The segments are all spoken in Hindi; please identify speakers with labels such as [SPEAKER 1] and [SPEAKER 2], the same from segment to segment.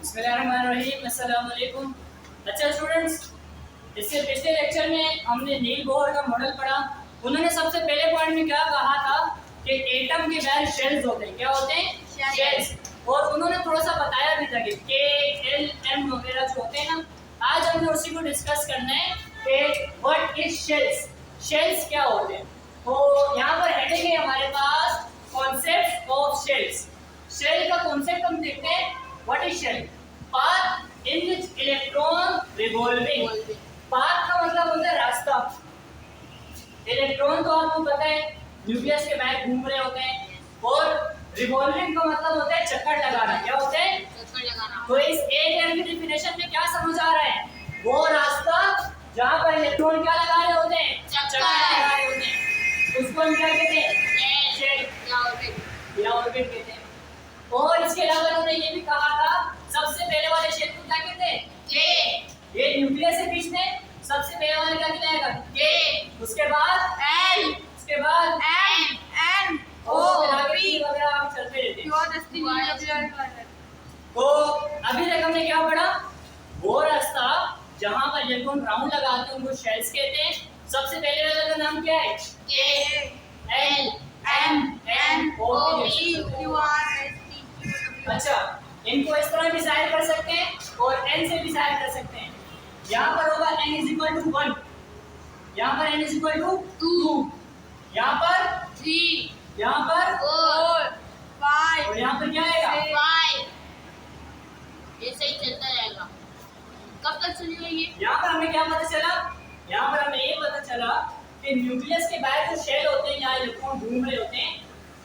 [SPEAKER 1] बिस्मिल्लाहिर्रहमानिर्रहीम, अस्सलाम वालेकुम। अच्छा स्टूडेंट्स, इससे पिछले लेक्चर में हमने नील बोहर का मॉडल पढ़ा। उन्होंने सबसे पहले पॉइंट में क्या कहा था कि एटम के बाहर शेल्स होते हैं। क्या होते हैं? शेल्स। और उन्होंने थोड़ा सा बताया भी था कि के, एल, एम वगैरह जो होते हैं ना, आज हमने उसी को डिस्कस करना है कि व्हाट इज शेल्स, शेल्स क्या होते हैं। तो यहाँ पर हेडिंग है हमारे पास कॉन्सेप्ट ऑफ शेल्स। शेल का कॉन्सेप्ट हम देखते हैं। What is shell? Path in which electron revolving. Path का मतलब होता है रास्ता। इलेक्ट्रॉन तो आपको पता है न्यूक्लियस के बाहर घूम रहे होते हैं, और रिवॉल्विंग का मतलब होता है चक्कर लगाना। क्या होता है? चक्कर लगाना। तो इस एक एम की डेफिनेशन में क्या समझ आ रहा है? वो रास्ता जहाँ पर इलेक्ट्रॉन क्या लगा रहे होते हैं? चक्कर लगा रहे होते हैं। उसको हम क्या कहते हैं? शेल या ऑर्बिट कहते हैं। और इसके अलावा उन्होंने ये भी कहा था, सबसे पहले वाले शेल को क्या कहते हैं? के। ये न्यूक्लियस से बीचने सबसे पहले वाले क्या कहलाएगा? के। उसके बाद एल, उसके बाद एम, एन, ओ, पी वगैरह हम चलते रहते हैं। तो अभी तक हमने क्या पढ़ा? वो रास्ता जहां पर इलेक्ट्रॉन राउंड लगाते हैं उनको शेल्स कहते हैं। सबसे पहले वाले का नाम क्या है? K, L, M, N, O, P, Q, R, S, T, Q. अच्छा, इनको इस तरह भी जाहिर कर सकते हैं और एन से भी जाहिर कर सकते हैं। यहाँ पर होगा n इज इक्वल टू 1, यहाँ पर n इज इक्वल टू 2, यहाँ पर 3, यहाँ पर 4, 5 और यहाँ पर क्या आएगा? 5।
[SPEAKER 2] ऐसे ही चलता रहेगा। कब तक चलेगा ये?
[SPEAKER 1] यहाँ पर हमें क्या पता चला? यहाँ पर हमें ये पता चला कि न्यूक्लियस के बाहर जो शेल होते हैं, यहाँ इलेक्ट्रॉन घूम रहे होते हैं,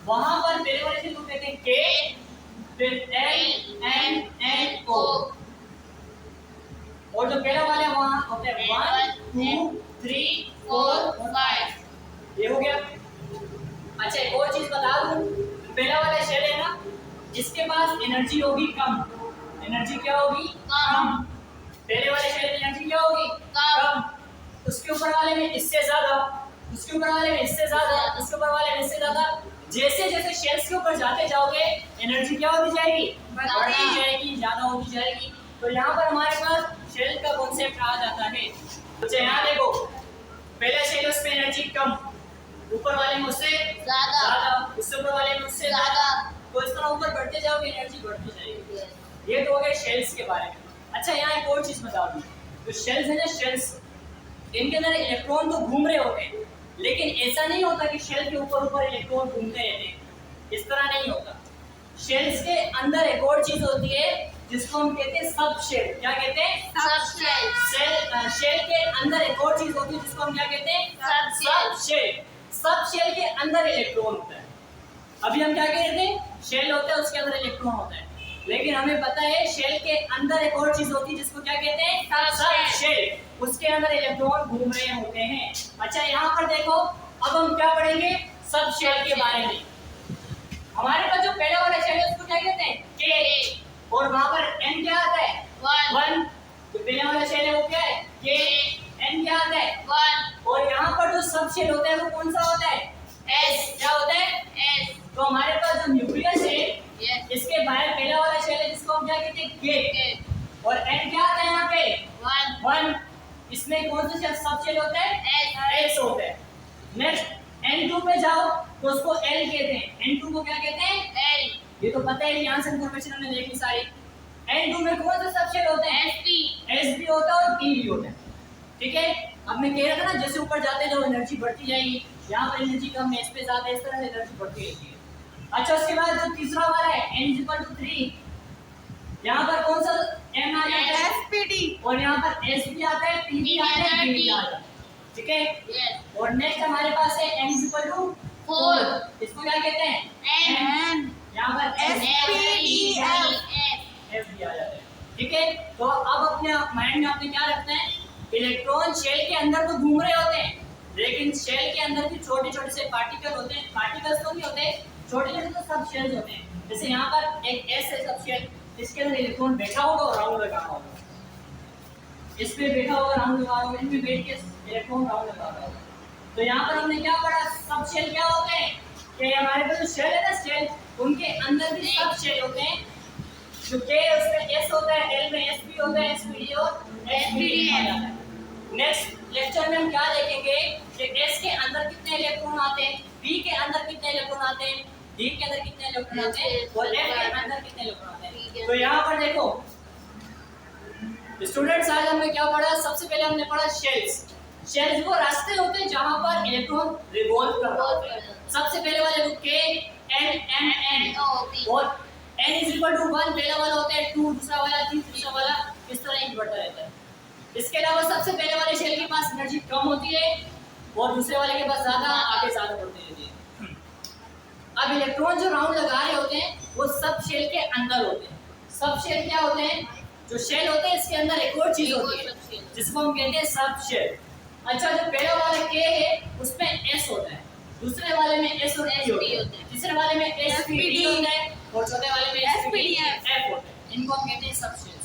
[SPEAKER 1] वहां पर पहले वाले शेल को कहते हैं के, फिर एल, एम, एन, ओ, और जो पहला वाला है वहां होता है 1, 2, 3, 4, 5। ये हो गया। अच्छा, एक और चीज बता दूं, पहला वाला शेल है ना, जिसके पास एनर्जी होगी कम। एनर्जी क्या होगी? कम। पहले वाले शेल में एनर्जी क्या होगी? कम। उसके ऊपर वाले में इससे ज्यादा, उसके ऊपर वाले में इससे ज्यादा, उसके ऊपर वाले में इससे ज्यादा। जैसे जैसे शेल्स के ऊपर जाते जाओगे एनर्जी क्या होती जाएगी? बढ़ती जाएगी, ज्यादा होती जाएगी। तो यहाँ पर हमारे पास शेल का कॉन्सेप्ट आ जाता है। तो यहाँ देखो, पहला शेल उस पे एनर्जी कम, ऊपर वाले में उससे ज्यादा, उससे ऊपर वाले में उससे ज्यादा। तो इस तरह ऊपर बढ़ते जाओगे एनर्जी बढ़ती जाएगी। ये तो हो गए शेल्स के बारे में। अच्छा, यहाँ एक और चीज बता दूं, तो शेल्स है ना, शेल्स इनके अंदर इलेक्ट्रॉन तो घूम रहे होते हैं, लेकिन ऐसा नहीं होता कि शेल के ऊपर ऊपर इलेक्ट्रॉन घूमते रहते हैं। इस तरह नहीं होता। शेल्स के अंदर एक और चीज होती है जिसको हम कहते हैं सब शेल। क्या कहते हैं?
[SPEAKER 2] सब शेल।
[SPEAKER 1] शेल के अंदर एक और चीज होती है जिसको हम क्या कहते हैं? सब शेल। सब शेल के अंदर इलेक्ट्रॉन होता है। अभी हम क्या कह रहे थे? शेल होता है, उसके अंदर इलेक्ट्रॉन होता है, लेकिन हमें पता है शेल के अंदर एक और चीज होती है जिसको क्या कहते हैं? सब शेल। उसके अंदर इलेक्ट्रॉन घूम रहे होते हैं। अच्छा, यहाँ पर देखो, अब हम क्या पढ़ेंगे? सब शेल के बारे में। हमारे पास जो पहला वाला शेल है उसको क्या कहते हैं? के। और वहां पर n क्या आता है? 1। तो पहला वाला शेल है वो क्या है? के। n क्या आता है? 1। और यहाँ पर जो सब शेल होता है वो कौन सा होता है? s। क्या होता है? s। तो हमारे पास जो न्यूक्लियस है, इसके बाहर पहला वाला शेल है जिसको हम क्या कहते हैं? के। और n क्या आता है यहाँ पे? 1। इसमें कौन सा सब शेल होता है? s होता है। नेक्स्ट N2 पे जाओ तो उसको L कहते हैं। N2 को क्या कहते हैं? L। ये तो पता है, यहाँ से इंफॉर्मेशन हमने देखी सारी। N2 में कौन सा सब शेल होता है? S भी होता है और P भी होता है। ठीक है, अब मैं कह रहा था ना, जैसे ऊपर जाते जाओ एनर्जी बढ़ती जाएगी, यहाँ पर एनर्जी कम है, इस पे ज्यादा, इस तरह से एनर्जी बढ़ती रहती है। अच्छा, उसके बाद जो तीसरा वाला है n=3, यहाँ पर कौन सा m आ जाता है? SPD। और यहाँ पर S भी आता है, P भी आता है, D भी आता है। ठीक है। और नेक्स्ट हमारे पास है n=4। इसको क्या कहते हैं? n। यहाँ पर SPDF F भी आ जाता है। ठीक है, तो अब अपने माइंड में आपने क्या रखना है? इलेक्ट्रॉन शेल के अंदर तो घूम रहे होते हैं, लेकिन शेल के अंदर भी छोटे छोटे से पार्टिकल होते हैं। पार्टिकल्स तो नहीं होते, छोटे छोटे तो सब शेल्स होते हैं। जैसे यहाँ पर एक S है सब शेल, इसके अंदर इलेक्ट्रॉन बैठा होगा और राउंड लगा होगा, इस पे बैठा होगा, राउंड लगा होगा, इनमें बैठ के इलेक्ट्रॉन राउंड लगा होगा। तो यहाँ पर हमने क्या पढ़ा? सब शेल क्या होते हैं? कि हमारे पास जो शेल है ना, शेल, उनके अंदर भी सब शेल होते हैं, जो K उसमें S होता है, L में SP होता है, SPD और SPD आ जाता है। नेक्स्ट लेक्चर में हम क्या देखेंगे कि S के अंदर कितने इलेक्ट्रॉन आते हैं, B के अंदर कितने इलेक्ट्रॉन आते हैं, D के अंदर कितने इलेक्ट्रॉन आते हैं और F के अंदर कितने इलेक्ट्रॉन आते हैं। तो यहाँ पर देखो स्टूडेंट्स, आज हमने क्या पढ़ा, सबसे पहले हमने पढ़ा शेल्स। शेल्स वो रास्ते होते हैं जहां पर इलेक्ट्रॉन रिवॉल्व कर रहा होता है। सबसे पहले वाले को K N M N और N = 1 पहला वाला होता है, 2 दूसरा वाला, 3 तीसरा वाला, इस तरह एक बढ़ता रहता है। इसके अलावा सबसे पहले वाले शेल के पास एनर्जी कम होती है और दूसरे वाले के पास ज्यादा, आगे ज्यादा बढ़ती रहती है। अब इलेक्ट्रॉन जो राउंड लगा रहे होते हैं वो सब शेल के अंदर होते हैं। सब शेल क्या होते हैं, जो शेल होते हैं इसके अंदर एक और चीज होती है जिसको हम कहते हैं सब शेल। अच्छा, जो पहला वाला K है उसमें S होता है, दूसरे वाले में S और P होता है, तीसरे वाले में SPD होता है और चौथे वाले में SPDF होता है। इनको हम कहते हैं सब शेल।